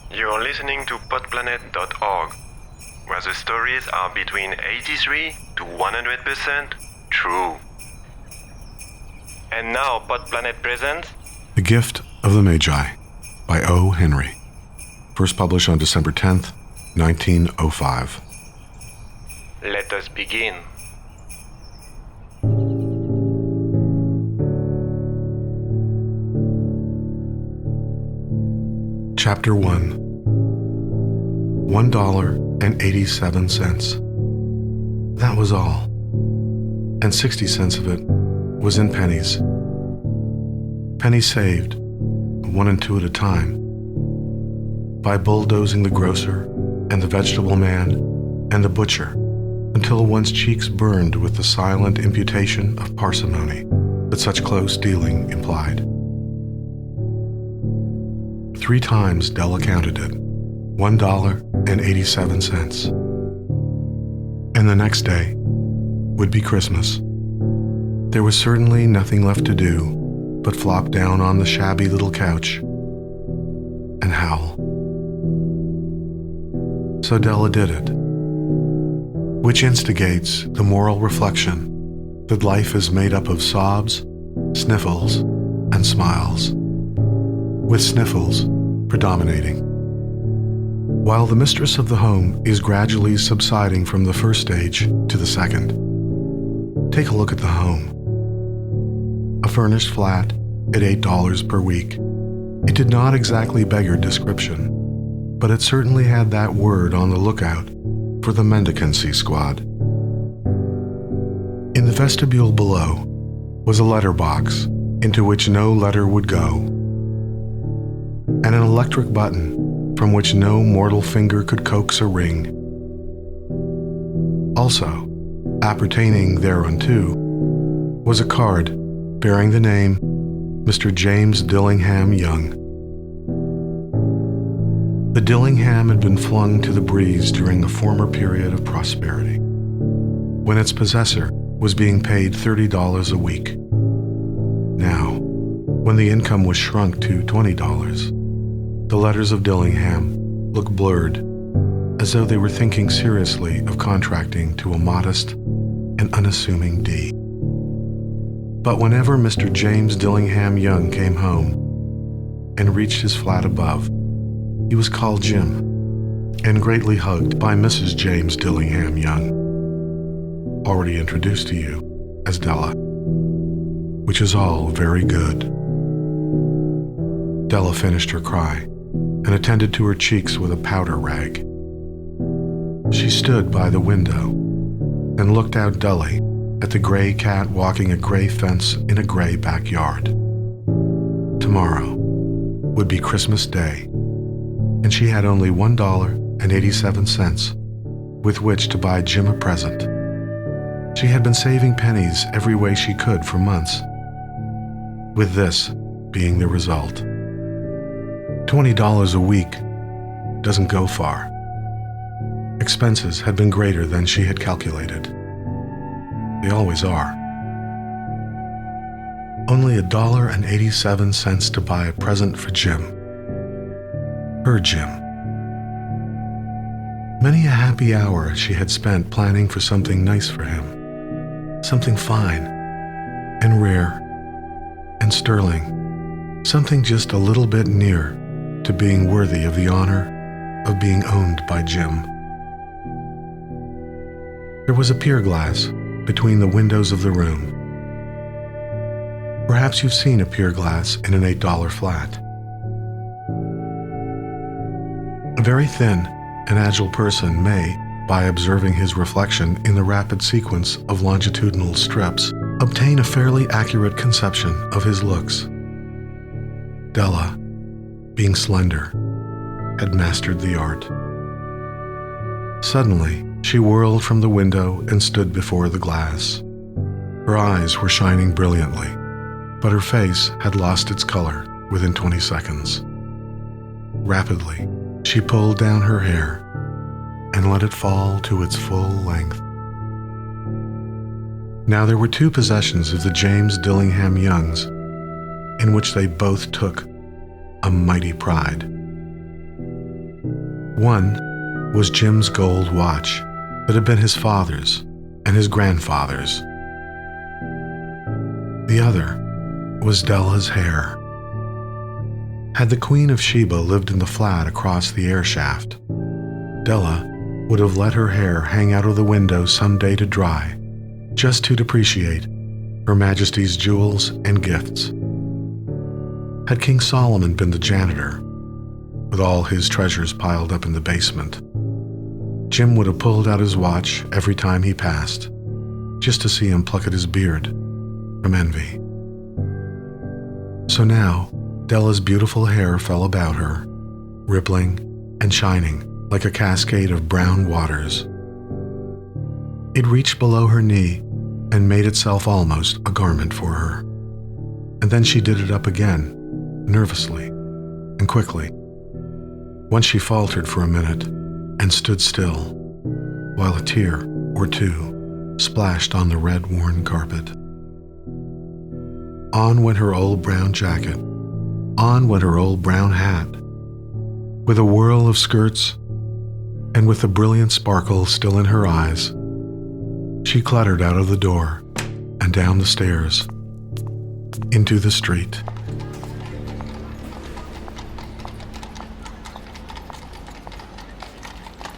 You're listening to podplanet.org, where the stories are between 83 to 100% true. And now Podplanet presents The Gift of the Magi by O. Henry. First published on December 10th, 1905. Let us begin. Chapter 1. $1.87. That was all. And 60 cents of it was in pennies. Pennies saved, 1 and 2 at a time, by bulldozing the grocer and the vegetable man and the butcher until one's cheeks burned with the silent imputation of parsimony that such close dealing implied. 3 times Della counted it, $1.87. And the next day would be Christmas. There was certainly nothing left to do but flop down on the shabby little couch and howl. So Della did it, which instigates the moral reflection that life is made up of sobs, sniffles, and smiles, with sniffles predominating. While the mistress of the home is gradually subsiding from the first stage to the second. Take a look at the home. A furnished flat at $8 per week. It did not exactly beggar description, but it certainly had that word on the lookout for the mendicancy squad. In the vestibule below was a letter box into which no letter would go, and an electric button from which no mortal finger could coax a ring. Also, appertaining thereunto, was a card bearing the name Mr. James Dillingham Young. The Dillingham had been flung to the breeze during a former period of prosperity, when its possessor was being paid $30 a week. Now, when the income was shrunk to $20, the letters of Dillingham looked blurred, as though they were thinking seriously of contracting to a modest and unassuming D. But whenever Mr. James Dillingham Young came home and reached his flat above, he was called Jim and greatly hugged by Mrs. James Dillingham Young, already introduced to you as Della, which is all very good. Della finished her cry and attended to her cheeks with a powder rag. She stood by the window and looked out dully at the gray cat walking a gray fence in a gray backyard. Tomorrow would be Christmas Day, and she had only $1.87 with which to buy Jim a present. She had been saving pennies every way she could for months, with this being the result. $20 a week doesn't go far. Expenses had been greater than she had calculated. They always are. Only $1.87 to buy a present for Jim. Her Jim. Many a happy hour she had spent planning for something nice for him. Something fine and rare and sterling. Something just a little bit near to being worthy of the honor of being owned by Jim. There was a pier glass between the windows of the room. Perhaps you've seen a pier glass in an $8 flat. A very thin and agile person may, by observing his reflection in the rapid sequence of longitudinal strips, obtain a fairly accurate conception of his looks. Della, being slender, had mastered the art. Suddenly, she whirled from the window and stood before the glass. Her eyes were shining brilliantly, but her face had lost its color within 20 seconds. Rapidly, she pulled down her hair and let it fall to its full length. Now there were 2 possessions of the James Dillingham Youngs in which they both took a mighty pride. One was Jim's gold watch that had been his father's and his grandfather's. The other was Della's hair. Had the Queen of Sheba lived in the flat across the air shaft, Della would have let her hair hang out of the window some day to dry, just to depreciate Her Majesty's jewels and gifts. Had King Solomon been the janitor, with all his treasures piled up in the basement, Jim would have pulled out his watch every time he passed, just to see him pluck at his beard from envy. So now, Della's beautiful hair fell about her, rippling and shining like a cascade of brown waters. It reached below her knee and made itself almost a garment for her. And then she did it up again, nervously and quickly. Once she faltered for a minute and stood still, while a tear or two splashed on the red-worn carpet. On went her old brown jacket, on went her old brown hat, with a whirl of skirts, and with the brilliant sparkle still in her eyes, she clattered out of the door and down the stairs, into the street.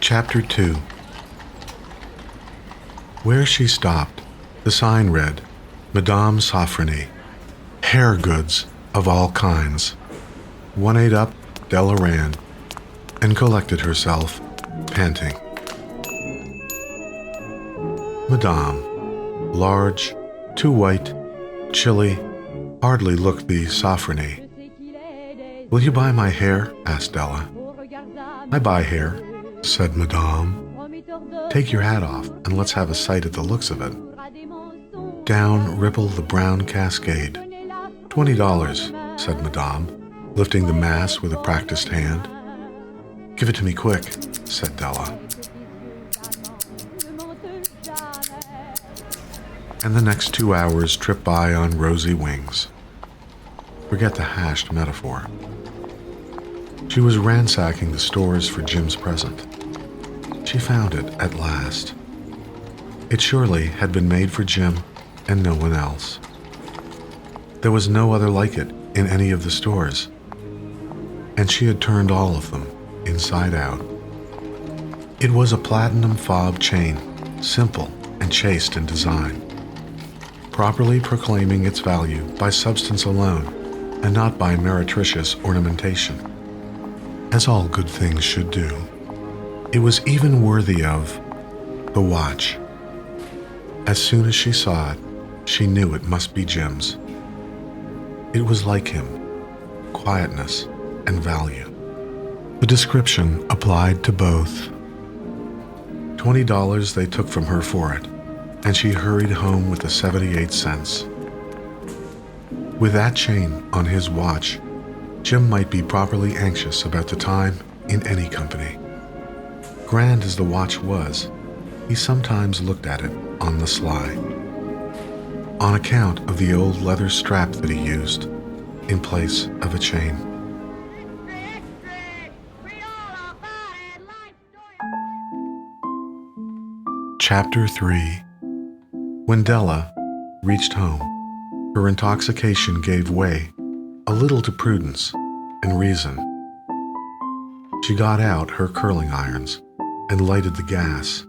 Chapter 2. Where she stopped, the sign read, Madame Sofronie, hair goods of all kinds. 1/8 up, Della ran, and collected herself, panting. Madame, large, too white, chilly, hardly looked the Sofronie. Will you buy my hair? Asked Della. I buy hair, said Madame. Take your hat off and let's have a sight at the looks of it. Down rippled the brown cascade. $20, said Madame, lifting the mass with a practiced hand. Give it to me quick, said Della. And the next 2 hours tripped by on rosy wings. Forget the hashed metaphor. She was ransacking the stores for Jim's present. She found it at last. It surely had been made for Jim and no one else. There was no other like it in any of the stores, and she had turned all of them inside out. It was a platinum fob chain, simple and chaste in design, properly proclaiming its value by substance alone and not by meretricious ornamentation, as all good things should do. It was even worthy of the watch. As soon as she saw it, she knew it must be Jim's. It was like him, quietness and value. The description applied to both. $20 they took from her for it, and she hurried home with the 78 cents. With that chain on his watch, Jim might be properly anxious about the time in any company. Grand as the watch was, he sometimes looked at it on the sly, on account of the old leather strap that he used in place of a chain. Chapter 3. When Della reached home, her intoxication gave way a little to prudence and reason. She got out her curling irons and lighted the gas,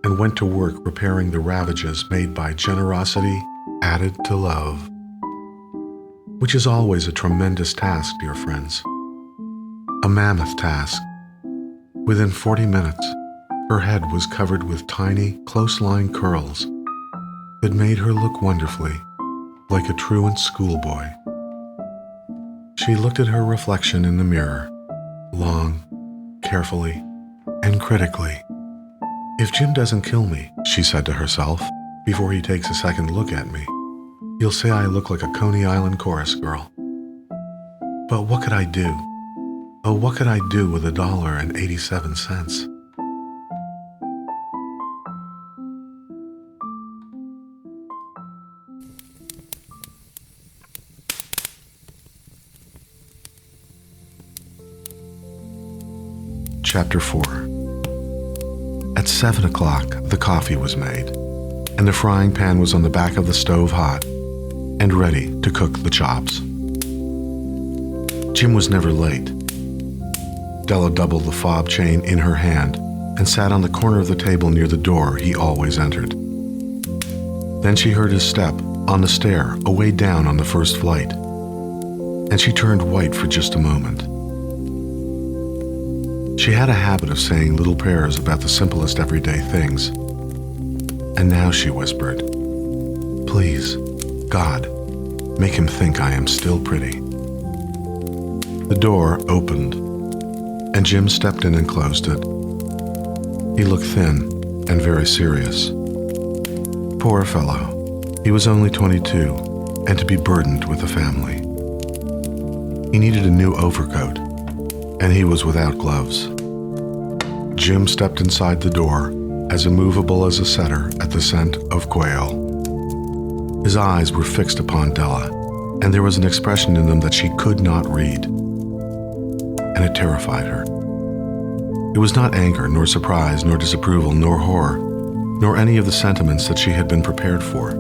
and went to work repairing the ravages made by generosity added to love, which is always a tremendous task, dear friends. A mammoth task. Within 40 minutes, her head was covered with tiny, close-lying curls that made her look wonderfully like a truant schoolboy. She looked at her reflection in the mirror, long, carefully, and critically. If Jim doesn't kill me, she said to herself, before he takes a second look at me, he'll say I look like a Coney Island chorus girl. But what could I do? Oh, what could I do with $1.87? Chapter 4. At 7 o'clock, the coffee was made, and the frying pan was on the back of the stove hot and ready to cook the chops. Jim was never late. Della doubled the fob chain in her hand and sat on the corner of the table near the door he always entered. Then she heard his step on the stair away down on the first flight, and she turned white for just a moment. She had a habit of saying little prayers about the simplest everyday things, and now she whispered, "Please, God, make him think I am still pretty." The door opened, and Jim stepped in and closed it. He looked thin and very serious. Poor fellow. He was only 22, and to be burdened with a family. He needed a new overcoat, and he was without gloves. Jim stepped inside the door, as immovable as a setter at the scent of quail. His eyes were fixed upon Della, and there was an expression in them that she could not read, and it terrified her. It was not anger, nor surprise, nor disapproval, nor horror, nor any of the sentiments that she had been prepared for.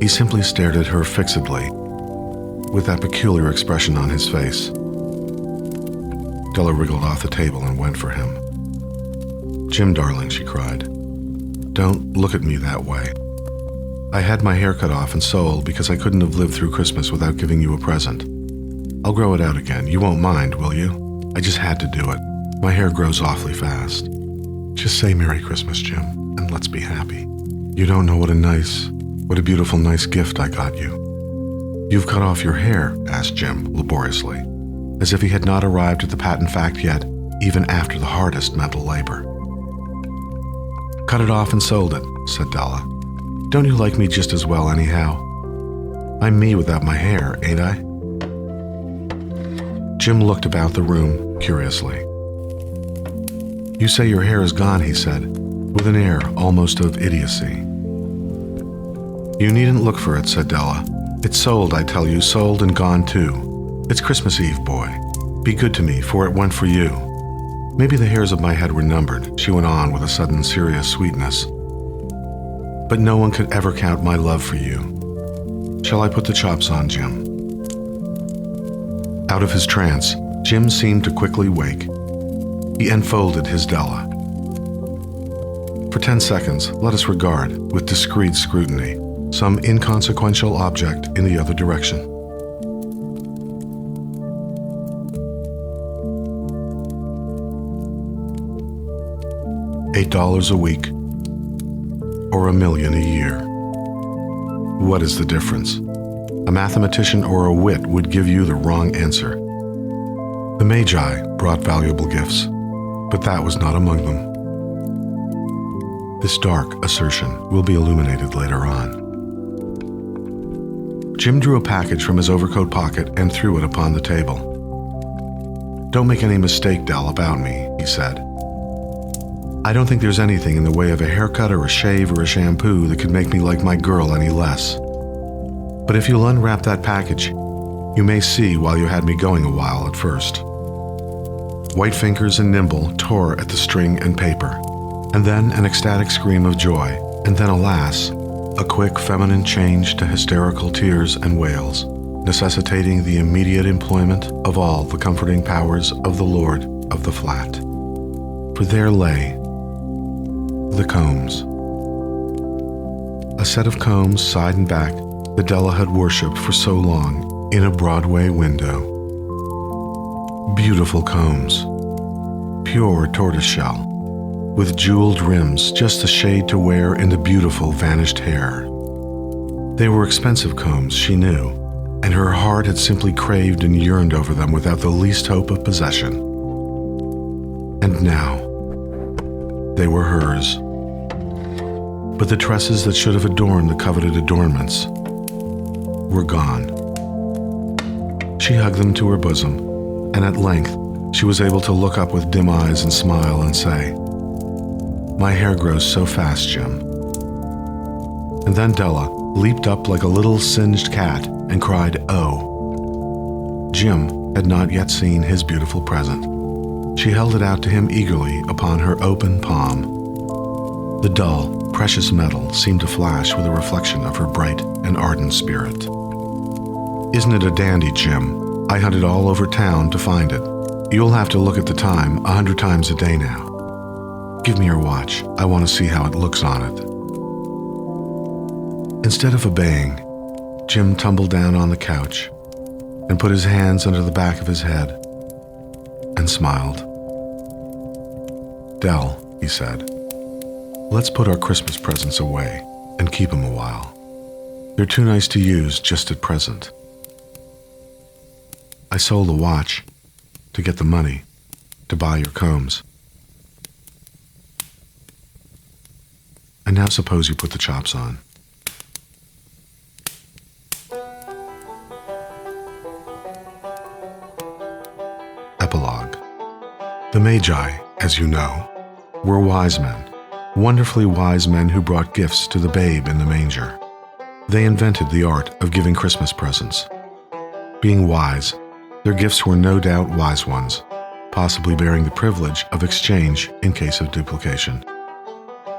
He simply stared at her fixedly, with that peculiar expression on his face. Della wriggled off the table and went for him. "Jim, darling," she cried, "don't look at me that way. I had my hair cut off and sold because I couldn't have lived through Christmas without giving you a present. I'll grow it out again. You won't mind, will you? I just had to do it. My hair grows awfully fast. Just say Merry Christmas, Jim, and let's be happy. You don't know what a beautiful, nice gift I got you." "You've cut off your hair?" asked Jim laboriously, as if he had not arrived at the patent fact yet, even after the hardest mental labor. "Cut it off and sold it," said Della. "Don't you like me just as well anyhow? I'm me without my hair, ain't I?" Jim looked about the room curiously. "You say your hair is gone," he said, with an air almost of idiocy. "You needn't look for it," said Della. "It's sold, I tell you, sold and gone too. It's Christmas Eve, boy. Be good to me, for it went for you. Maybe the hairs of my head were numbered," she went on with a sudden serious sweetness. "But no one could ever count my love for you. Shall I put the chops on, Jim?" Out of his trance, Jim seemed to quickly wake. He enfolded his Della. For 10 seconds, let us regard, with discreet scrutiny, some inconsequential object in the other direction. $8 a week, or $1 million a year. What is the difference? A mathematician or a wit would give you the wrong answer. The Magi brought valuable gifts, but that was not among them. This dark assertion will be illuminated later on. Jim drew a package from his overcoat pocket and threw it upon the table. "Don't make any mistake, Dell, about me," he said. "I don't think there's anything in the way of a haircut or a shave or a shampoo that could make me like my girl any less. But if you'll unwrap that package, you may see why you had me going a while at first." White fingers and nimble tore at the string and paper, and then an ecstatic scream of joy, and then, alas, a quick feminine change to hysterical tears and wails, necessitating the immediate employment of all the comforting powers of the lord of the flat. For there lay the combs. A set of combs, side and back, that Della had worshipped for so long in a Broadway window. Beautiful combs, pure tortoiseshell, with jeweled rims just a shade to wear in the beautiful vanished hair. They were expensive combs, she knew, and her heart had simply craved and yearned over them without the least hope of possession. And now, they were hers. But the tresses that should have adorned the coveted adornments were gone. She hugged them to her bosom, and at length she was able to look up with dim eyes and smile and say, "My hair grows so fast, Jim." And then Della leaped up like a little singed cat and cried, "Oh!" Jim had not yet seen his beautiful present. She She held it out to him eagerly upon her open palm. The dull, precious metal seemed to flash with a reflection of her bright and ardent spirit. "Isn't it a dandy, Jim? I hunted all over town to find it. You'll have to look at the time 100 times a day now. Give me your watch. I want to see how it looks on it." Instead of obeying, Jim tumbled down on the couch and put his hands under the back of his head and smiled. "Dell," he said, "let's put our Christmas presents away and keep them a while. They're too nice to use just at present. I sold the watch to get the money to buy your combs. And now suppose you put the chops on." Epilogue. The Magi, as you know, were wise men, wonderfully wise men who brought gifts to the babe in the manger. They invented the art of giving Christmas presents. Being wise, their gifts were no doubt wise ones, possibly bearing the privilege of exchange in case of duplication.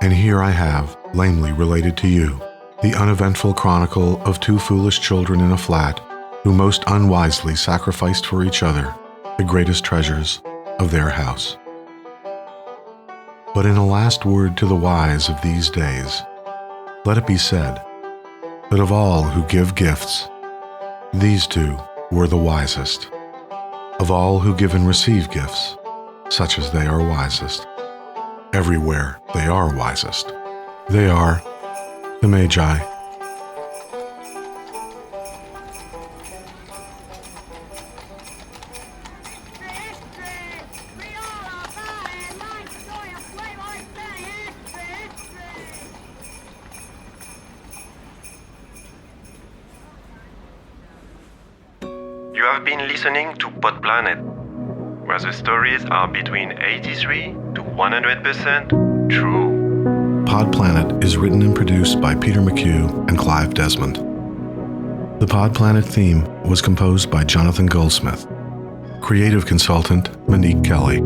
And here I have, lamely related to you, the uneventful chronicle of two foolish children in a flat who most unwisely sacrificed for each other the greatest treasures of their house. But in a last word to the wise of these days, let it be said that of all who give gifts, these two were the wisest. Of all who give and receive gifts, such as they are wisest. Everywhere they are wisest. They are the Magi. You have been listening to Pod Planet, where the stories are between 83 to 100% true. Pod Planet is written and produced by Peter McHugh and Clive Desmond. The Pod Planet theme was composed by Jonathan Goldsmith. Creative consultant Monique Kelly.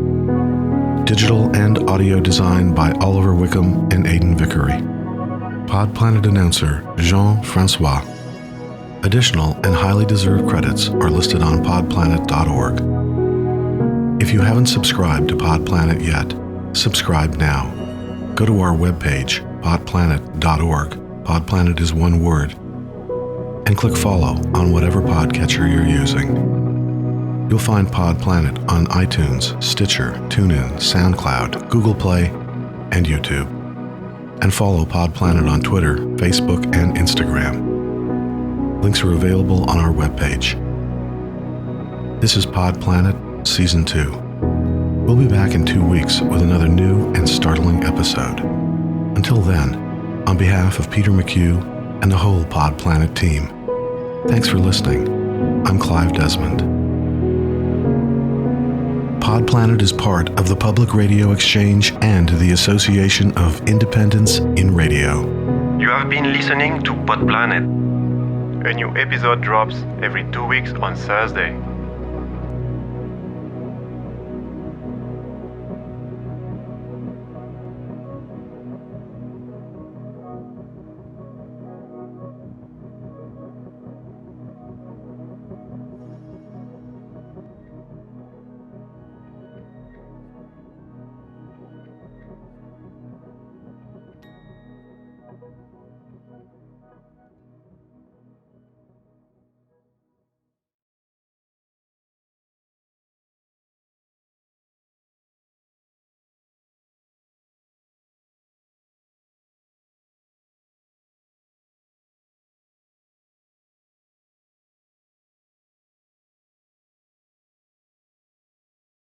Digital and audio design by Oliver Wickham and Aidan Vickery. Pod Planet announcer Jean-Francois. Additional and highly deserved credits are listed on podplanet.org. If you haven't subscribed to Pod Planet yet, subscribe now. Go to our webpage, podplanet.org. Pod Planet is one word. And click follow on whatever podcatcher you're using. You'll find Pod Planet on iTunes, Stitcher, TuneIn, SoundCloud, Google Play, and YouTube. And follow Pod Planet on Twitter, Facebook, and Instagram. Links are available on our webpage. This is Pod Planet Season 2. We'll be back in 2 weeks with another new and startling episode. Until then, on behalf of Peter McHugh and the whole Pod Planet team, thanks for listening. I'm Clive Desmond. Pod Planet is part of the Public Radio Exchange and the Association of Independents in Radio. You have been listening to Pod Planet. A new episode drops every 2 weeks on Thursday.